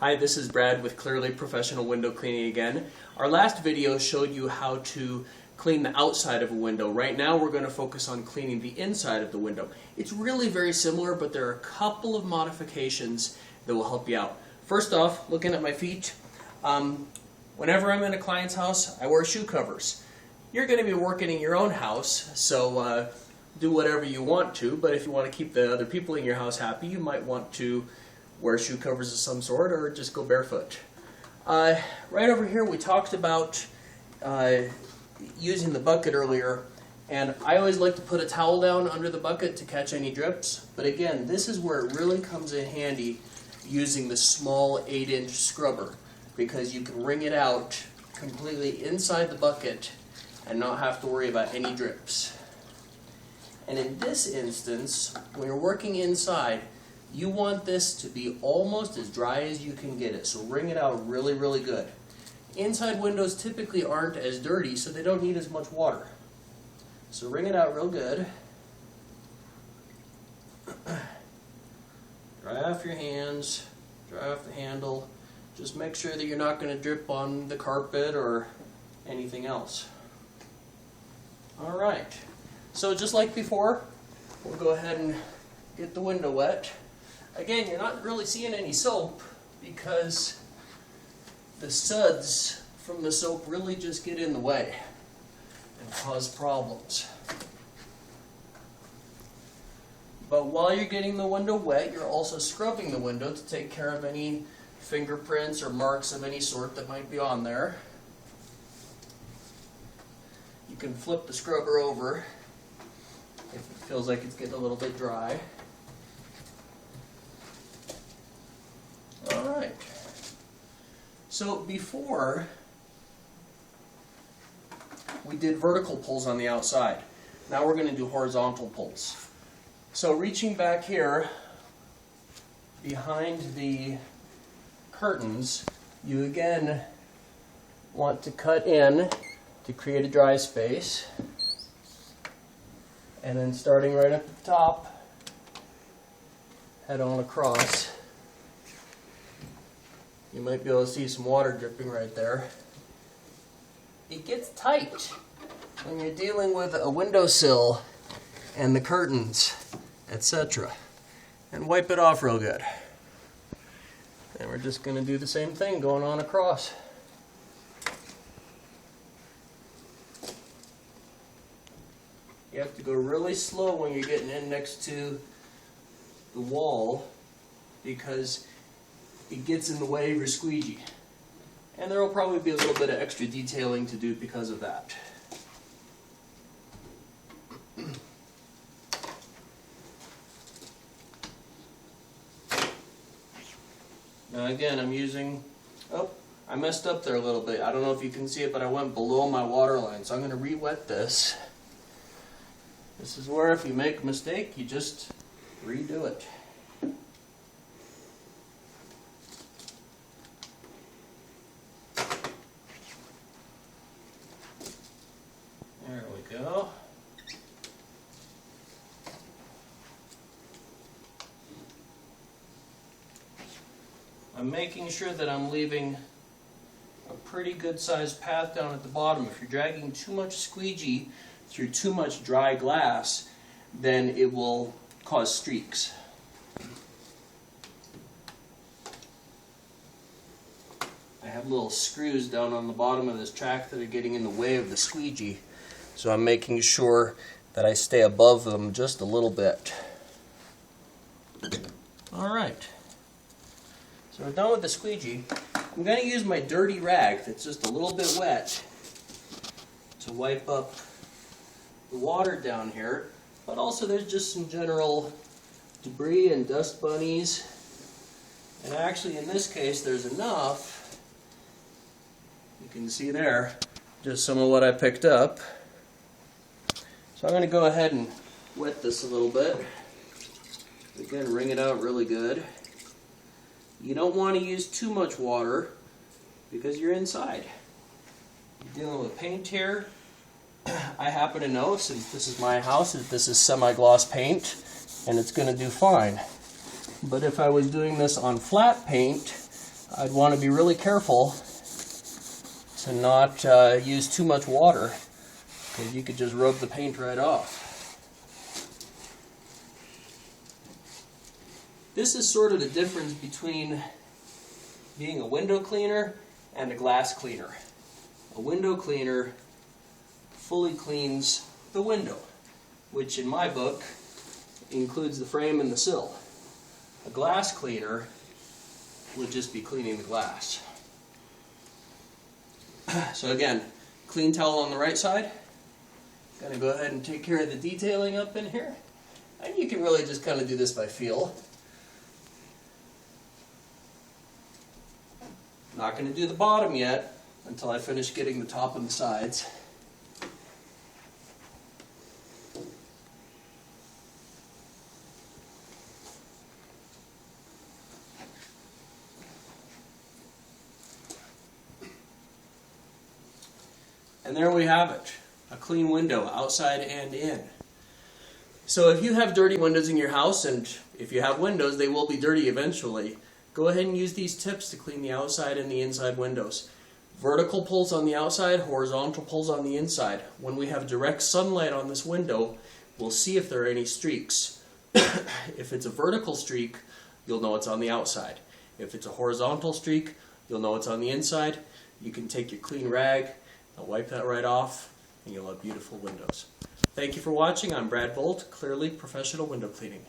Hi, this is Brad with Clearly Professional Window Cleaning again. Our last video showed you how to clean the outside of a window. Right now we're going to focus on cleaning the inside of the window. It's really very similar, but there are a couple of modifications that will help you out. First off, looking at my feet, whenever I'm in a client's house, I wear shoe covers. You're going to be working in your own house, so do whatever you want to, but if you want to keep the other people in your house happy, you might want to wear shoe covers of some sort or just go barefoot. Right over here we talked about using the bucket earlier, and I always like to put a towel down under the bucket to catch any drips, but again, this is where it really comes in handy using the small 8-inch scrubber, because you can wring it out completely inside the bucket and not have to worry about any drips. And in this instance, when you're working inside, you want this to be almost as dry as you can get it, so wring it out really, really good. Inside windows typically aren't as dirty, so they don't need as much water. So wring it out real good. Dry off your hands, dry off the handle. Just make sure that you're not going to drip on the carpet or anything else. Alright, so just like before, we'll go ahead and get the window wet. Again, you're not really seeing any soap because the suds from the soap really just get in the way and cause problems. But while you're getting the window wet, you're also scrubbing the window to take care of any fingerprints or marks of any sort that might be on there. You can flip the scrubber over if it feels like it's getting a little bit dry. Alright, so before we did vertical pulls on the outside. Now we're going to do horizontal pulls. So reaching back here behind the curtains, you again want to cut in to create a dry space, and then starting right up at the top, head on across. You might be able to see some water dripping right there. It gets tight when you're dealing with a windowsill and the curtains, etc. And wipe it off real good. And we're just going to do the same thing going on across. You have to go really slow when you're getting in next to the wall, because it gets in the way of your squeegee. And there will probably be a little bit of extra detailing to do because of that. Now again, I'm using, I messed up there a little bit. I don't know if you can see it, but I went below my water line. So I'm going to re-wet this. This is where if you make a mistake, you just redo it. There we go. I'm making sure that I'm leaving a pretty good sized path down at the bottom. If you're dragging too much squeegee through too much dry glass, then it will cause streaks. I have little screws down on the bottom of this track that are getting in the way of the squeegee. So I'm making sure that I stay above them just a little bit. Alright, so we're done with the squeegee. I'm going to use my dirty rag that's just a little bit wet to wipe up the water down here, but also there's just some general debris and dust bunnies. And actually in this case there's enough, you can see there, just some of what I picked up. So I'm going to go ahead and wet this a little bit. Again, wring it out really good. You don't want to use too much water because you're inside. You're dealing with paint here. I happen to know, since this is my house, that this is semi-gloss paint and it's going to do fine. But if I was doing this on flat paint, I'd want to be really careful to not use too much water, because you could just rub the paint right off. This is sort of the difference between being a window cleaner and a glass cleaner. A window cleaner fully cleans the window, which in my book includes the frame and the sill. A glass cleaner would just be cleaning the glass. So again, clean towel on the right side. Going to go ahead and take care of the detailing up in here. And you can really just kind of do this by feel. Not going to do the bottom yet until I finish getting the top and the sides. And there we have it, a clean window outside and in. So if you have dirty windows in your house, and if you have windows, they will be dirty eventually, go ahead and use these tips to clean the outside and the inside windows. Vertical pulls on the outside, horizontal pulls on the inside. When we have direct sunlight on this window, we'll see if there are any streaks. If it's a vertical streak, you'll know it's on the outside. If it's a horizontal streak, you'll know it's on the inside. You can take your clean rag, wipe that right off, and you'll have beautiful windows. Thank you for watching. I'm Brad Bolt, Clearly Professional Window Cleaning.